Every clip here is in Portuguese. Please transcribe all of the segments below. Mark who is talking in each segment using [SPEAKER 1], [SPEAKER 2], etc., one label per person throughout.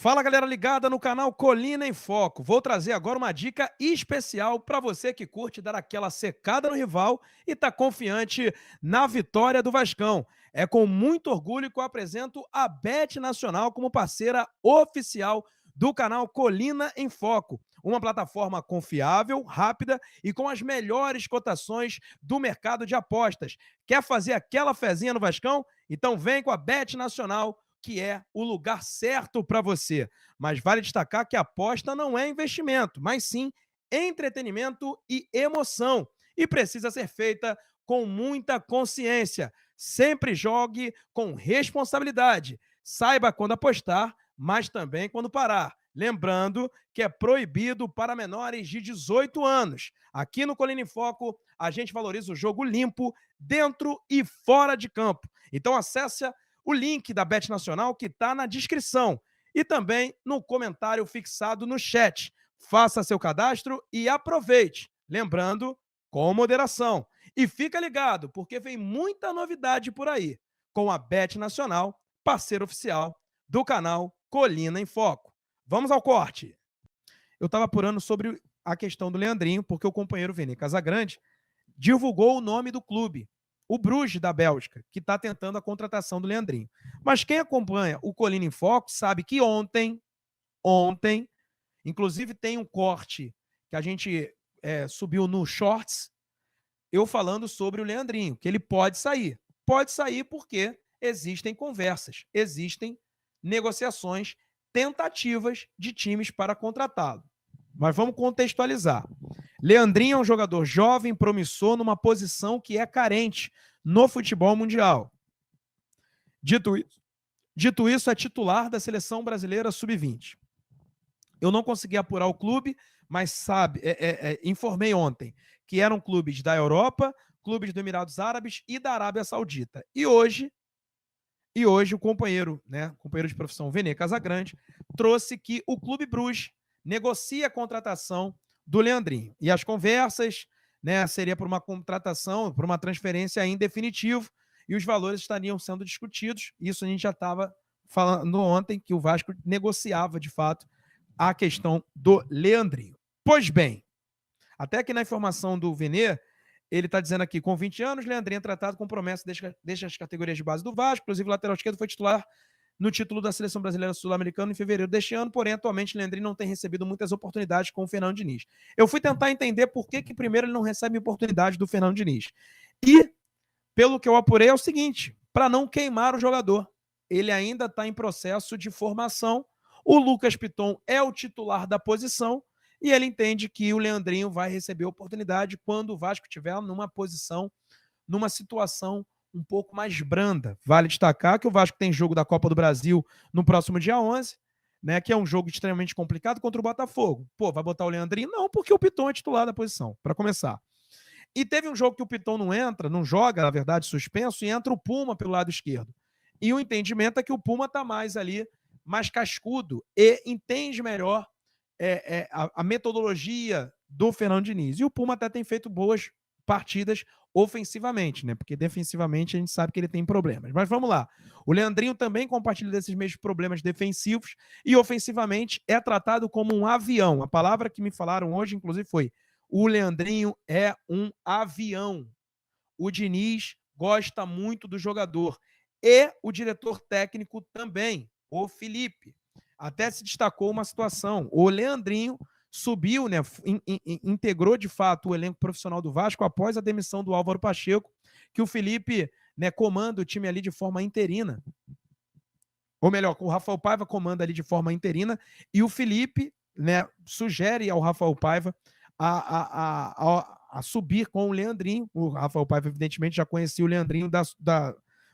[SPEAKER 1] Fala, galera ligada no canal Colina em Foco. Vou trazer agora uma dica especial para você que curte dar aquela secada no rival e está confiante na vitória do Vascão. É com muito orgulho que eu apresento a Bet Nacional como parceira oficial do canal Colina em Foco. Uma plataforma confiável, rápida e com as melhores cotações do mercado de apostas. Quer fazer aquela fezinha no Vascão? Então vem com a Bet Nacional, que é o lugar certo para você. Mas vale destacar que a aposta não é investimento, mas sim entretenimento e emoção. E precisa ser feita com muita consciência. Sempre jogue com responsabilidade. Saiba quando apostar, mas também quando parar. Lembrando que é proibido para menores de 18 anos. Aqui no Colina em Foco, a gente valoriza o jogo limpo, dentro e fora de campo. Então acesse o link da Bet Nacional que está na descrição e também no comentário fixado no chat. Faça seu cadastro e aproveite. Lembrando, com moderação. E fica ligado, porque vem muita novidade por aí, com a Bet Nacional, parceiro oficial do canal Colina em Foco. Vamos ao corte. Eu estava apurando sobre a questão do Leandrinho, porque o companheiro Vene Casagrande divulgou o nome do clube, o Bruges da Bélgica, que está tentando a contratação do Leandrinho. Mas quem acompanha o Colina em Foco sabe que ontem, inclusive tem um corte que a gente subiu no Shorts, eu falando sobre o Leandrinho, que ele pode sair. Pode sair porque existem conversas, existem negociações, tentativas de times para contratá-lo. Mas vamos contextualizar. Leandrinho é um jogador jovem, promissor, numa posição que é carente no futebol mundial. Dito isso, é titular da seleção brasileira sub-20. Eu não consegui apurar o clube, mas informei ontem que eram clubes da Europa, clubes dos Emirados Árabes e da Arábia Saudita. E hoje o companheiro de profissão Vene Casagrande trouxe que o Clube Bruges negocia a contratação do Leandrinho. E as conversas seria por uma contratação, por uma transferência em definitivo, e os valores estariam sendo discutidos. Isso a gente já estava falando ontem, que o Vasco negociava, de fato, a questão do Leandrinho. Pois bem, até aqui na informação do Vene, ele está dizendo aqui, com 20 anos, Leandrinho é tratado com promessa desde as categorias de base do Vasco, inclusive o lateral esquerdo foi titular no título da Seleção Brasileira Sul-Americana em fevereiro deste ano, porém, atualmente, Leandrinho não tem recebido muitas oportunidades com o Fernando Diniz. Eu fui tentar entender por que primeiro ele não recebe oportunidade do Fernando Diniz. E, pelo que eu apurei, é o seguinte, para não queimar o jogador. Ele ainda está em processo de formação, o Lucas Piton é o titular da posição, e ele entende que o Leandrinho vai receber oportunidade quando o Vasco estiver numa situação um pouco mais branda. Vale destacar que o Vasco tem jogo da Copa do Brasil no próximo dia 11, que é um jogo extremamente complicado contra o Botafogo. Pô, vai botar o Leandrinho? Não, porque o Piton é titular da posição, para começar. E teve um jogo que o Piton não joga, na verdade, suspenso, e entra o Puma pelo lado esquerdo. E o entendimento é que o Puma está mais cascudo e entende melhor a metodologia do Fernando Diniz. E o Puma até tem feito boas partidas ofensivamente, porque defensivamente a gente sabe que ele tem problemas. Mas vamos lá. O Leandrinho também compartilha desses mesmos problemas defensivos e ofensivamente é tratado como um avião. A palavra que me falaram hoje, inclusive, foi: o Leandrinho é um avião. O Diniz gosta muito do jogador. E o diretor técnico também, o Felipe. Até se destacou uma situação. O Leandrinho subiu, integrou de fato o elenco profissional do Vasco após a demissão do Álvaro Pacheco, que o Felipe comanda o time ali de forma interina. Ou melhor, o Rafael Paiva comanda ali de forma interina, e o Felipe sugere ao Rafael Paiva a subir com o Leandrinho. O Rafael Paiva, evidentemente, já conhecia o Leandrinho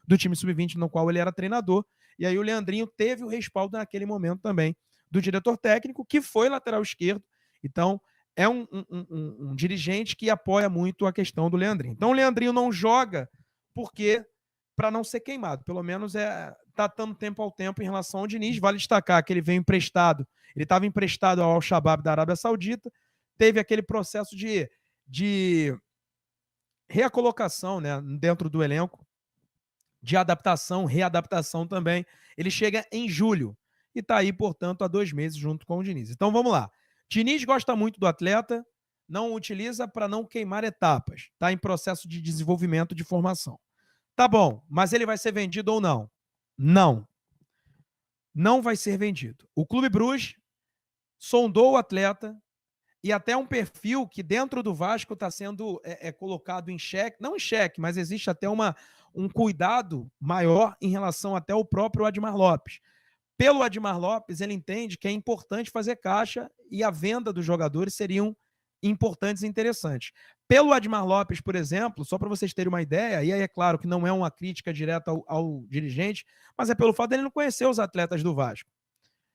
[SPEAKER 1] do time sub-20, no qual ele era treinador, e aí o Leandrinho teve o respaldo naquele momento também do diretor técnico, que foi lateral esquerdo. Então, é um dirigente que apoia muito a questão do Leandrinho. Então, o Leandrinho não joga porque para não ser queimado. Pelo menos está dando tempo ao tempo em relação ao Diniz. Vale destacar que ele veio emprestado. Ele estava emprestado ao Al-Shabaab da Arábia Saudita. Teve aquele processo de reacolocação dentro do elenco, de adaptação, readaptação também. Ele chega em julho. e está aí, portanto, há 2 meses junto com o Diniz. Então vamos lá. Diniz gosta muito do atleta, não o utiliza para não queimar etapas. Está em processo de desenvolvimento, de formação. Tá bom, mas ele vai ser vendido ou não? Não. Não vai ser vendido. O Clube Bruges sondou o atleta e até um perfil que dentro do Vasco está sendo colocado em xeque, não em xeque, mas existe até um cuidado maior em relação até ao próprio Admar Lopes. Pelo Admar Lopes, ele entende que é importante fazer caixa e a venda dos jogadores seriam importantes e interessantes. Pelo Admar Lopes, por exemplo, só para vocês terem uma ideia, e aí é claro que não é uma crítica direta ao dirigente, mas é pelo fato dele não conhecer os atletas do Vasco.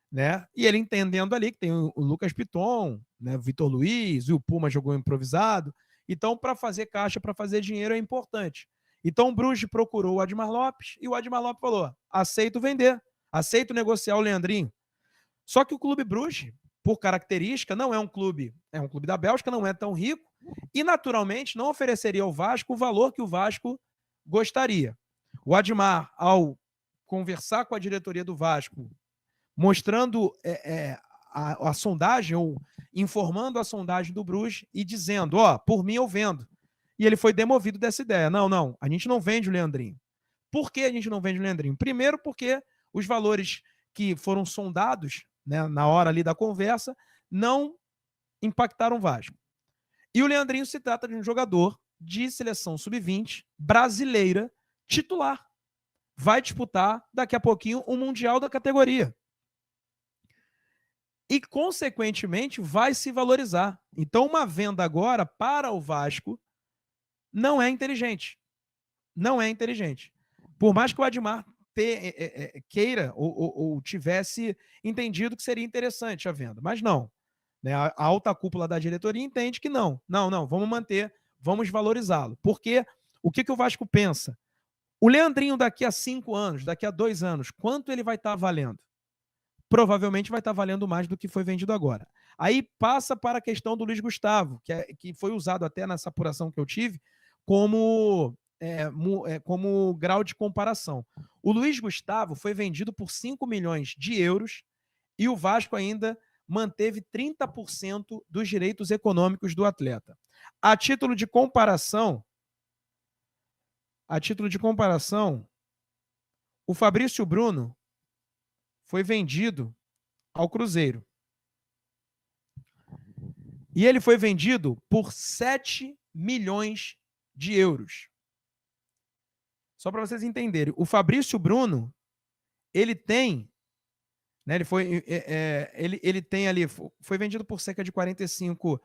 [SPEAKER 1] Né? E ele entendendo ali que tem o Lucas Piton, né, o Vitor Luiz, e o Puma jogou improvisado. Então, para fazer caixa, para fazer dinheiro é importante. Então, o Bruges procurou o Admar Lopes e o Admar Lopes falou: aceito vender, aceito negociar o Leandrinho. Só que o Clube Bruges, por característica, não é um clube da Bélgica, não é tão rico e, naturalmente, não ofereceria ao Vasco o valor que o Vasco gostaria. O Admar, ao conversar com a diretoria do Vasco, mostrando a sondagem, ou informando a sondagem do Bruges e dizendo, por mim eu vendo. E ele foi demovido dessa ideia. Não, a gente não vende o Leandrinho. Por que a gente não vende o Leandrinho? Primeiro porque os valores que foram sondados, né, na hora ali da conversa, não impactaram o Vasco. E o Leandrinho se trata de um jogador de seleção sub-20 brasileira titular. Vai disputar daqui a pouquinho o Mundial da categoria. E, consequentemente, vai se valorizar. Então, uma venda agora para o Vasco não é inteligente. Não é inteligente. Por mais que o Admar queira ou tivesse entendido que seria interessante a venda. Mas não. Né? A alta cúpula da diretoria entende que não. Não, vamos manter, vamos valorizá-lo. Porque o que o Vasco pensa? O Leandrinho daqui a 5 anos, daqui a 2 anos, quanto ele vai estar valendo? Provavelmente vai estar valendo mais do que foi vendido agora. Aí passa para a questão do Luiz Gustavo, que foi usado até nessa apuração que eu tive como grau de comparação. O Luiz Gustavo foi vendido por 5 milhões de euros e o Vasco ainda manteve 30% dos direitos econômicos do atleta. A título de comparação, o Fabrício Bruno foi vendido ao Cruzeiro. E ele foi vendido por 7 milhões de euros. Só para vocês entenderem, o Fabrício Bruno, ele tem, né, ele tem ali, foi vendido por cerca de 45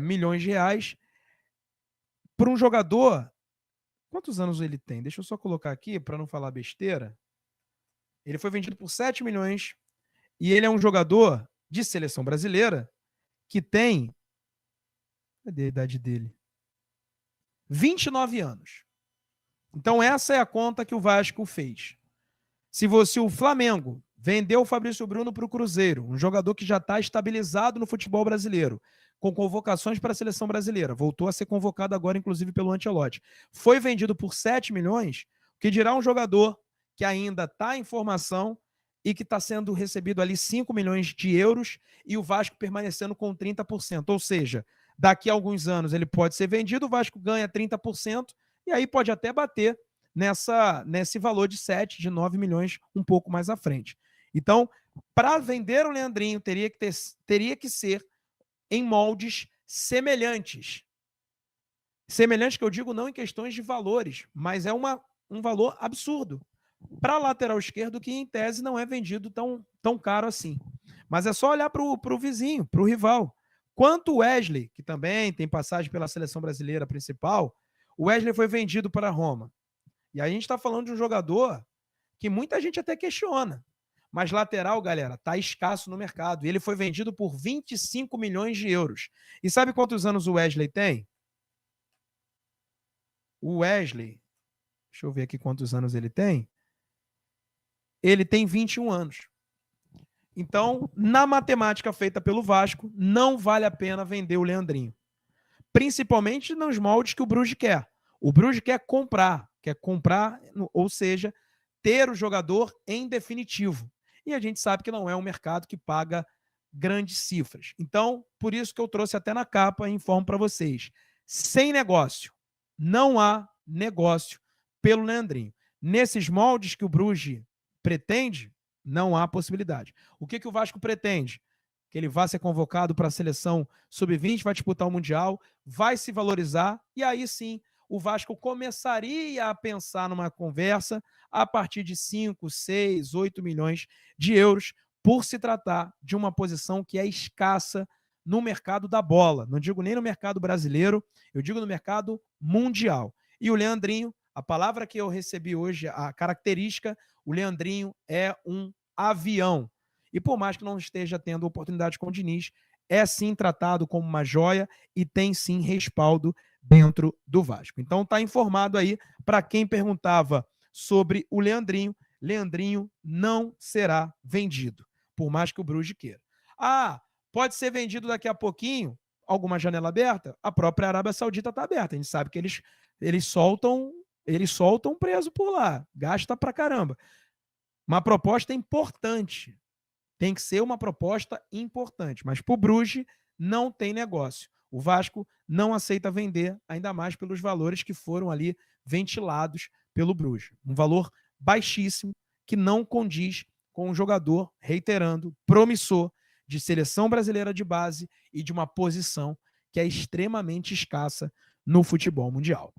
[SPEAKER 1] milhões de reais por um jogador. Quantos anos ele tem? Deixa eu só colocar aqui para não falar besteira. Ele foi vendido por 7 milhões e ele é um jogador de seleção brasileira que tem... Cadê a idade dele? 29 anos. Então essa é a conta que o Vasco fez. Se o Flamengo vendeu o Fabrício Bruno para o Cruzeiro, um jogador que já está estabilizado no futebol brasileiro, com convocações para a seleção brasileira, voltou a ser convocado agora, inclusive, pelo Ancelotti, foi vendido por 7 milhões, o que dirá um jogador que ainda está em formação e que está sendo recebido ali 5 milhões de euros e o Vasco permanecendo com 30%. Ou seja, daqui a alguns anos ele pode ser vendido, o Vasco ganha 30% e aí pode até bater nesse valor de 7, de 9 milhões um pouco mais à frente. Então, para vender o Leandrinho, teria que ser em moldes semelhantes. Semelhantes que eu digo não em questões de valores, mas é um valor absurdo. Para lateral esquerdo, que em tese não é vendido tão caro assim. Mas é só olhar para o vizinho, para o rival. Quanto o Wesley, que também tem passagem pela seleção brasileira principal, o Wesley foi vendido para a Roma. E aí a gente está falando de um jogador que muita gente até questiona. Mas lateral, galera, está escasso no mercado. E ele foi vendido por 25 milhões de euros. E sabe quantos anos o Wesley tem? O Wesley, deixa eu ver aqui quantos anos ele tem. Ele tem 21 anos. Então, na matemática feita pelo Vasco, não vale a pena vender o Leandrinho. Principalmente nos moldes que o Bruges quer. O Bruges quer comprar, ou seja, ter o jogador em definitivo. e a gente sabe que não é um mercado que paga grandes cifras. Então, por isso que eu trouxe até na capa e informo para vocês. Sem negócio, não há negócio pelo Leandrinho. Nesses moldes que o Bruges pretende, não há possibilidade. O que o Vasco pretende? Que ele vá ser convocado para a seleção sub-20, vai disputar o Mundial, vai se valorizar, e aí sim o Vasco começaria a pensar numa conversa a partir de 5, 6, 8 milhões de euros, por se tratar de uma posição que é escassa no mercado da bola. Não digo nem no mercado brasileiro, eu digo no mercado mundial. E o Leandrinho, a palavra que eu recebi hoje, a característica, o Leandrinho é um avião. E por mais que não esteja tendo oportunidade com o Diniz, é sim tratado como uma joia e tem sim respaldo dentro do Vasco. Então tá informado aí para quem perguntava sobre o Leandrinho. Leandrinho não será vendido, por mais que o Bruges queira. Ah, pode ser vendido daqui a pouquinho, alguma janela aberta? A própria Arábia Saudita está aberta. A gente sabe que eles soltam preso por lá, gasta pra caramba. Uma proposta importante. Tem que ser uma proposta importante. Mas para o Bruges não tem negócio. O Vasco não aceita vender, ainda mais pelos valores que foram ali ventilados pelo Bruges. Um valor baixíssimo que não condiz com um jogador, reiterando, promissor de seleção brasileira de base e de uma posição que é extremamente escassa no futebol mundial.